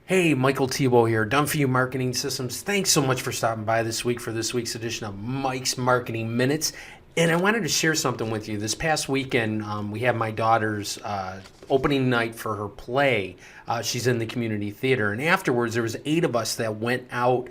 Hey, Michael Tebow here, Done For You Marketing Systems. Thanks so much for stopping by this week for this week's edition of Mike's Marketing Minutes. And I wanted to share something with you. This past weekend, we had my daughter's opening night for her play. She's in the community theater. And afterwards, there was 8 of us that went out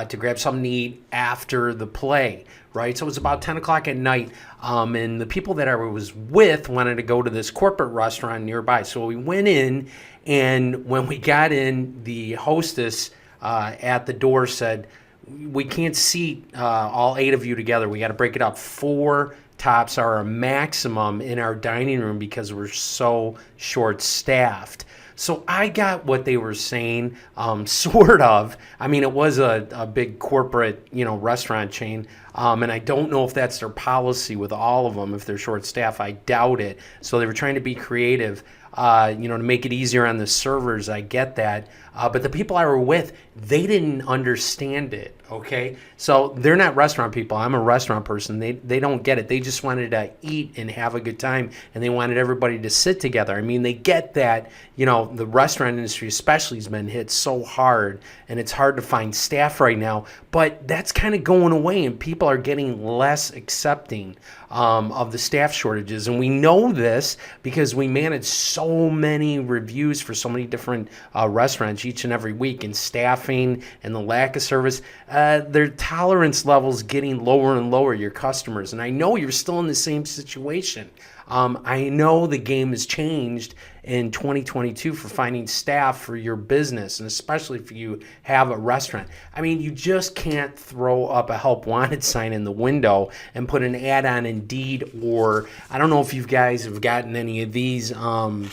to grab something to eat after the play, right? So it was about 10 o'clock at night. And the people that I was with wanted to go to this corporate restaurant nearby. So we went in, and when we got in, the hostess at the door said, "We can't seat all 8 of you together. We got to break it up. 4 tops are a maximum in our dining room because we're so short-staffed." So I got what they were saying, sort of. I mean, it was a big corporate, restaurant chain, and I don't know if that's their policy with all of them. If they're short-staffed, I doubt it. So they were trying to be creative, to make it easier on the servers. I get that. But the people I were with, they didn't understand it, okay? So they're not restaurant people. I'm a restaurant person. They don't get it. They just wanted to eat and have a good time, and they wanted everybody to sit together. I mean, they get that, the restaurant industry especially has been hit so hard, and it's hard to find staff right now. But that's kind of going away, and people are getting less accepting of the staff shortages. And we know this because we manage so many reviews for so many different restaurants each and every week, and staffing and the lack of service, their tolerance levels getting lower and lower, your customers. And I know you're still in the same situation. I know the game has changed in 2022 for finding staff for your business, and especially if you have a restaurant. I mean, you just can't throw up a help wanted sign in the window and put an ad on Indeed, or I don't know if you guys have gotten any of these, from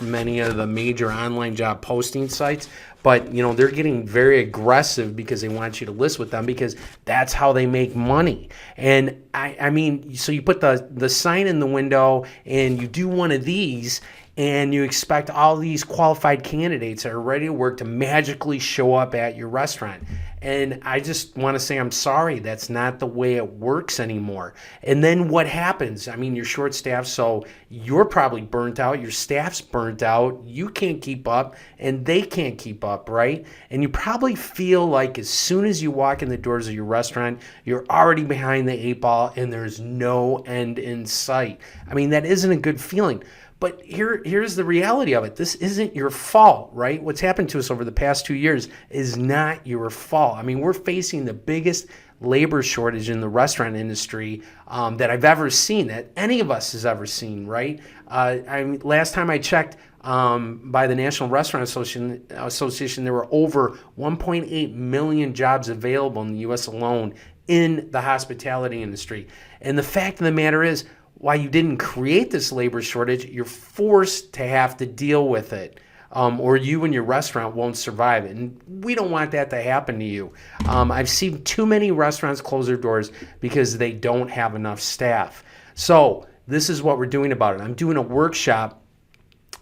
many of the major online job posting sites. But, they're getting very aggressive because they want you to list with them because that's how they make money. And I mean, so you put the sign in the window and you do one of these, and you expect all these qualified candidates that are ready to work to magically show up at your restaurant. And I just want to say I'm sorry. That's not the way it works anymore. And then what happens? I mean, you're short-staffed, so you're probably burnt out. Your staff's burnt out. You can't keep up, and they can't keep up, right? And you probably feel like as soon as you walk in the doors of your restaurant, you're already behind the 8 ball, and there's no end in sight. I mean, that isn't a good feeling. But here's the reality of it. This isn't your fault, right? What's happened to us over the past 2 years is not your fault. I mean, we're facing the biggest labor shortage in the restaurant industry that I've ever seen, that any of us has ever seen, right? Last time I checked, by the National Restaurant Association, there were over 1.8 million jobs available in the U.S. alone in the hospitality industry. And the fact of the matter is, why you didn't create this labor shortage, you're forced to have to deal with it, or you and your restaurant won't survive. And we don't want that to happen to you. I've seen too many restaurants close their doors because they don't have enough staff. So this is what we're doing about it. I'm doing a workshop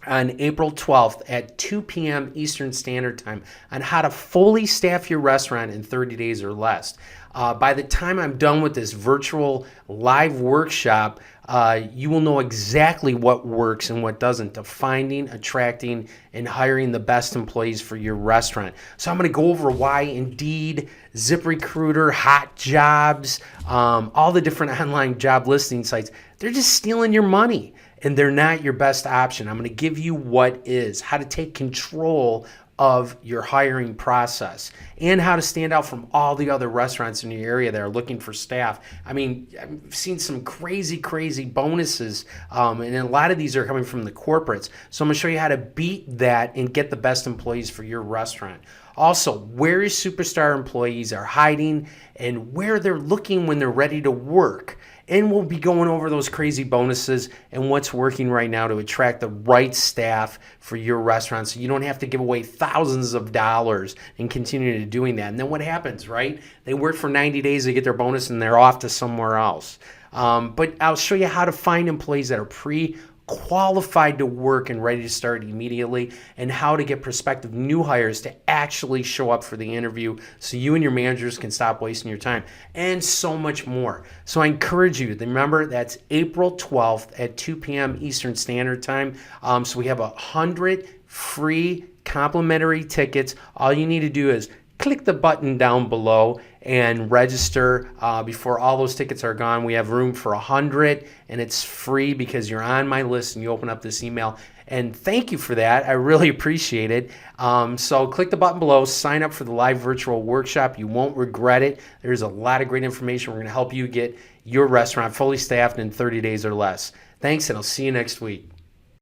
on April 12th at 2 p.m. Eastern Standard Time on how to fully staff your restaurant in 30 days or less. By the time I'm done with this virtual live workshop, you will know exactly what works and what doesn't to finding, attracting, and hiring the best employees for your restaurant. So I'm going to go over why Indeed, ZipRecruiter, Hot Jobs, all the different online job listing sites, they're just stealing your money. And they're not your best option. I'm going to give you what is, how to take control of your hiring process, and how to stand out from all the other restaurants in your area that are looking for staff. I mean, I've seen some crazy bonuses, and a lot of these are coming from the corporates. So I'm going to show you how to beat that and get the best employees for your restaurant. Also, where your superstar employees are hiding and where they're looking when they're ready to work. And we'll be going over those crazy bonuses and what's working right now to attract the right staff for your restaurant, so you don't have to give away thousands of dollars and continue to doing that. And then what happens, right? They work for 90 days, they get their bonus, and they're off to somewhere else. But I'll show you how to find employees that are qualified to work and ready to start immediately, and how to get prospective new hires to actually show up for the interview so you and your managers can stop wasting your time, and so much more. So I encourage you to remember that's April 12th at 2 p.m. Eastern Standard Time. So we have 100 free complimentary tickets. All you need to do is click the button down below and register before all those tickets are gone. We have room for 100, and it's free because you're on my list and you open up this email. And thank you for that. I really appreciate it. So click the button below, sign up for the live virtual workshop. You won't regret it. There's a lot of great information. We're going to help you get your restaurant fully staffed in 30 days or less. Thanks, and I'll see you next week.